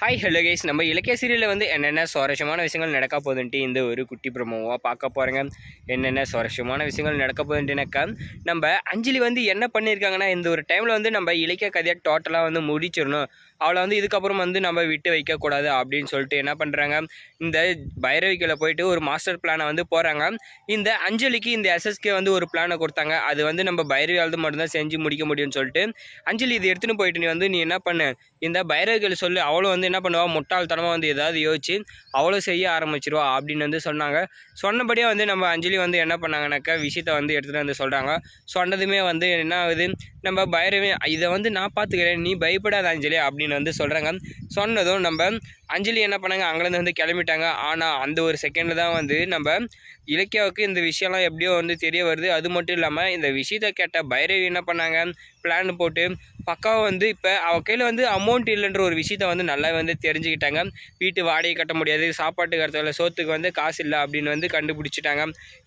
Hi hello guys, நம்ம இலக்கிய சீரியலில் வந்து என்னென்ன சுவாரஸ்யமான விஷயங்கள் நடக்க போகுதுன்ட்டு இந்த ஒரு குட்டி ப்ரோமோவாக பார்க்க போகிறேங்க. என்னென்ன சுவாரஸ்யமான விஷயங்கள் நடக்க போகுதுன்ட்டுனாக்கா, நம்ம அஞ்சலி வந்து என்ன பண்ணியிருக்காங்கன்னா, இந்த ஒரு டைமில் வந்து நம்ம இலக்கிய கதையை டோட்டலாக வந்து முடிச்சிடணும், அவளை வந்து இதுக்கப்புறம் வந்து நம்ம விட்டு வைக்கக்கூடாது அப்படின்னு சொல்லிட்டு என்ன பண்ணுறாங்க, இந்த பைரவிக்கில் போயிட்டு ஒரு மாஸ்டர் பிளானை வந்து போகிறாங்க. இந்த அஞ்சலிக்கு இந்த எஸ்எஸ்கே வந்து ஒரு பிளானை கொடுத்தாங்க. அது வந்து நம்ம பைரவியால் மட்டும்தான் செஞ்சு முடிக்க முடியும்னு சொல்லிட்டு, அஞ்சலி இது எடுத்துன்னு போயிட்டு நீ என்ன பண்ணு, இந்த பைரவிகள் சொல்லு, அவளும் வந்து என்ன பண்ணுவா, முட்டாள்தனமாக வந்து ஏதாவது யோசிச்சு அவளும் செய்ய ஆரம்பிச்சிருவா அப்படின்னு வந்து சொன்னாங்க. சொன்னபடியே வந்து நம்ம அஞ்சலி வந்து என்ன பண்ணாங்கனாக்கா, விஷயத்தை வந்து எடுத்துகிட்டு வந்து சொல்கிறாங்க. சொன்னதுமே வந்து என்ன ஆகுது, நம்ம பைரவி இதை வந்து நான் பார்த்துக்கிறேன், நீ பயப்படாத அஞ்சலி அப்படின்னு வந்து சொல்கிறாங்க. சொன்னதும் நம்ம அஞ்சலி என்ன பண்ணாங்க, அங்கேருந்து வந்து கிளம்பிட்டாங்க. ஆனால் அந்த ஒரு செகண்டில் தான் வந்து நம்ம இலக்கியாவுக்கு இந்த விஷயம்லாம் எப்படியோ வந்து தெரிய வருது. அது மட்டும் இல்லாமல் இந்த விஷயத்தை கேட்ட பைரவி என்ன பண்ணாங்க, பிளான் போட்டு பக்காவாக வந்து இப்போ அவள் கையில் வந்து அமௌண்ட் இல்லைன்ற ஒரு விஷயத்த வந்து நல்லா வந்து தெரிஞ்சுக்கிட்டாங்க. வீட்டு வாடகை கட்ட முடியாது, சாப்பாட்டுக்கு இடத்துல சோத்துக்கு வந்து காசு இல்லை அப்படின்னு வந்து கண்டுபிடிச்சிட்டாங்க.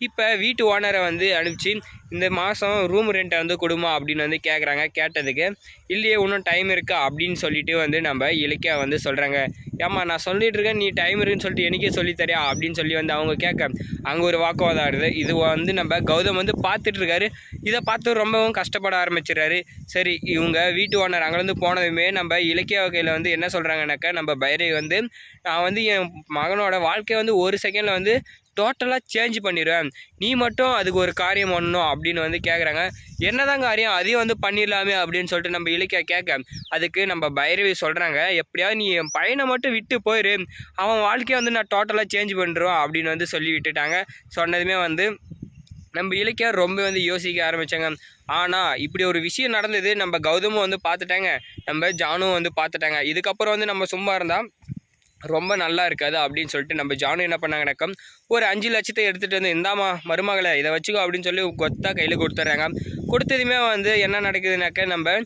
இப்போ வீட்டு ஓனரை வந்து அனுப்பிச்சு இந்த மாதம் ரூம் ரெண்ட்டை வந்து கொடுமா அப்படின்னு வந்து கேட்குறாங்க. கேட்டதுக்கு இல்லையே இன்னும் டைம் இருக்கா அப்படின்னு சொல்லிட்டு வந்து நம்ம இலக்கியா வந்து சொல்கிறாங்க. ஏம்மா நான் சொல்லிட்டு இருக்கேன், நீ டைம் இருக்குன்னு சொல்லிட்டு எனக்கே சொல்லித்தரியா அப்படின்னு சொல்லி வந்து அவங்க கேட்க அங்கே ஒரு வாக்குவாதம் ஆடுது. இது வந்து நம்ம கௌதம் வந்து பார்த்துட்டு இருக்காரு. இதை பார்த்து ரொம்பவும் கஷ்டப்பட ஆரம்பிச்சிடறாரு. சரி, இவங்க வீட்டு ஓனர் அங்கேருந்து போனதுமே நம்ம இலக்கிய வகையில் வந்து என்ன சொல்கிறாங்கனாக்கா, நம்ம பைரவி வந்து நான் வந்து என் மகனோட வாழ்க்கையை வந்து ஒரு செகண்டில் வந்து டோட்டலாக சேஞ்ச் பண்ணிடுவேன், நீ மட்டும் அதுக்கு ஒரு காரியம் பண்ணணும் அப்படின்னு வந்து கேட்குறாங்க. என்னதான் காரியம், அதையும் வந்து பண்ணிடலாமே அப்படின்னு சொல்லிட்டு நம்ம இலக்கிய கேட்க அதுக்கு நம்ம பைரவி சொல்கிறாங்க, எப்படியாவது நீ என் பையனை மட்டும் விட்டு போயிரு, அவன் வாழ்க்கையை வந்து நான் டோட்டலாக சேஞ்ச் பண்ணுறோம் அப்படின்னு வந்து சொல்லி விட்டுட்டாங்க. சொன்னதுமே வந்து நம்ம இலக்கியா ரொம்ப வந்து யோசிக்க ஆரம்பித்தாங்க. ஆனால் இப்படி ஒரு விஷயம் நடந்தது நம்ம கௌதமும் வந்து பார்த்துட்டாங்க, நம்ம ஜானும் வந்து பார்த்துட்டாங்க. இதுக்கப்புறம் வந்து நம்ம சும்மா இருந்தால் ரொம்ப நல்லா இருக்காது அப்படின்னு சொல்லிட்டு நம்ம ஜானு என்ன பண்ணாங்கனாக்கா, ஒரு 5 லட்சத்தை எடுத்துகிட்டு வந்து இந்தாமா மருமகளை இதை வச்சுக்கோ அப்படின்னு சொல்லி கொத்தா கையில் கொடுத்துட்றாங்க. கொடுத்ததுமே வந்து என்ன நடக்குதுனாக்கா, நம்ம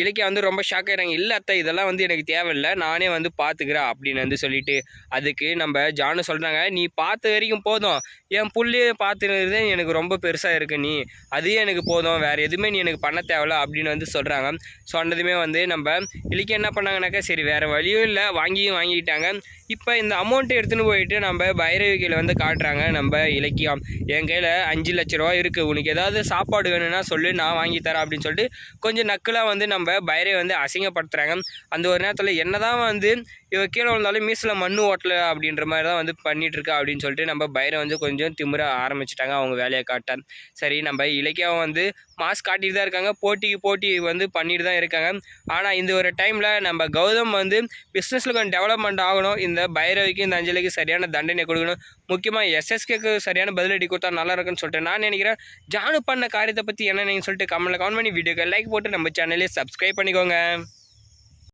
இலக்கியா வந்து ரொம்ப ஷாக் ஆகிடுறாங்க. இல்லை அத்தை, இதெல்லாம் வந்து எனக்கு தேவையில்லை, நானே வந்து பார்த்துக்கிறேன் அப்படின்னு வந்து சொல்லிட்டு அதுக்கு நம்ம ஜானு சொல்கிறாங்க, நீ பார்த்த வரைக்கும் போதும், என் புள்ளையே பார்த்துக்கிறதே எனக்கு ரொம்ப பெருசாக இருக்கு, நீ அதே எனக்கு போதும், வேறு எதுவுமே நீ எனக்கு பண்ண தேவையில்ல அப்படின்னு வந்து சொல்கிறாங்க. சொன்னதுமே வந்து நம்ம இலக்கியா என்ன பண்ணாங்கனாக்கா, சரி வேறு வழியும் இல்லை, வாங்கிக்கிட்டாங்க. இப்போ இந்த அமௌண்ட்டை எடுத்துன்னு போயிட்டு நம்ம பைரவி கையில் வந்து காட்டுறாங்க. நம்ம இலக்கியம், என் கையில் 5 லட்ச ரூபா இருக்குது, உனக்கு ஏதாவது சாப்பாடு வேணும்னா சொல்லு, நான் வாங்கி தரேன் அப்படின்னு சொல்லிட்டு கொஞ்சம் நக்கலாக வந்து நம்ம பைரவி வந்து அசிங்கப்படுத்துகிறாங்க. அந்த ஒரு நேரத்தில் என்னதான் வந்து இவ கீழே வந்தாலும் மீசில் மண்ணு ஓட்டலை அப்படின்ற மாதிரி தான் வந்து பண்ணிகிட்ருக்கா அப்படின்னு சொல்லிட்டு நம்ம பைரவி வந்து கொஞ்சம் திமிர ஆரம்பிச்சிட்டாங்க அவங்க வேலையை காட்ட. சரி, நம்ம இலக்கியாவும் வந்து மாஸ்க் காட்டிட்டு தான் இருக்காங்க, போட்டி வந்து பண்ணிட்டு தான் இருக்காங்க. ஆனால் இந்த ஒரு டைமில் நம்ம கௌதம் வந்து பிஸ்னஸில் கொஞ்சம் டெவலப்மெண்ட் ஆகணும், இந்த பைரவிக்கு இந்த அஞ்சலிக்கு சரியான தண்டனை கொடுக்கணும், முக்கியமாக எஸ்எஸ்கேக்கு சரியான பதிலடி கொடுத்தா நல்லா இருக்குன்னு சொல்லிட்டு நான் நினைக்கிறேன். ஜானு பண்ண காரியத்தை பற்றி என்ன நீங்கள் சொல்லிட்டு கமெண்ட்டில் கமெண்ட் பண்ணி வீடியோக்கு லைக் போட்டு நம்ம சேனலே சப்ஸ்கிரைப் பண்ணிக்கோங்க.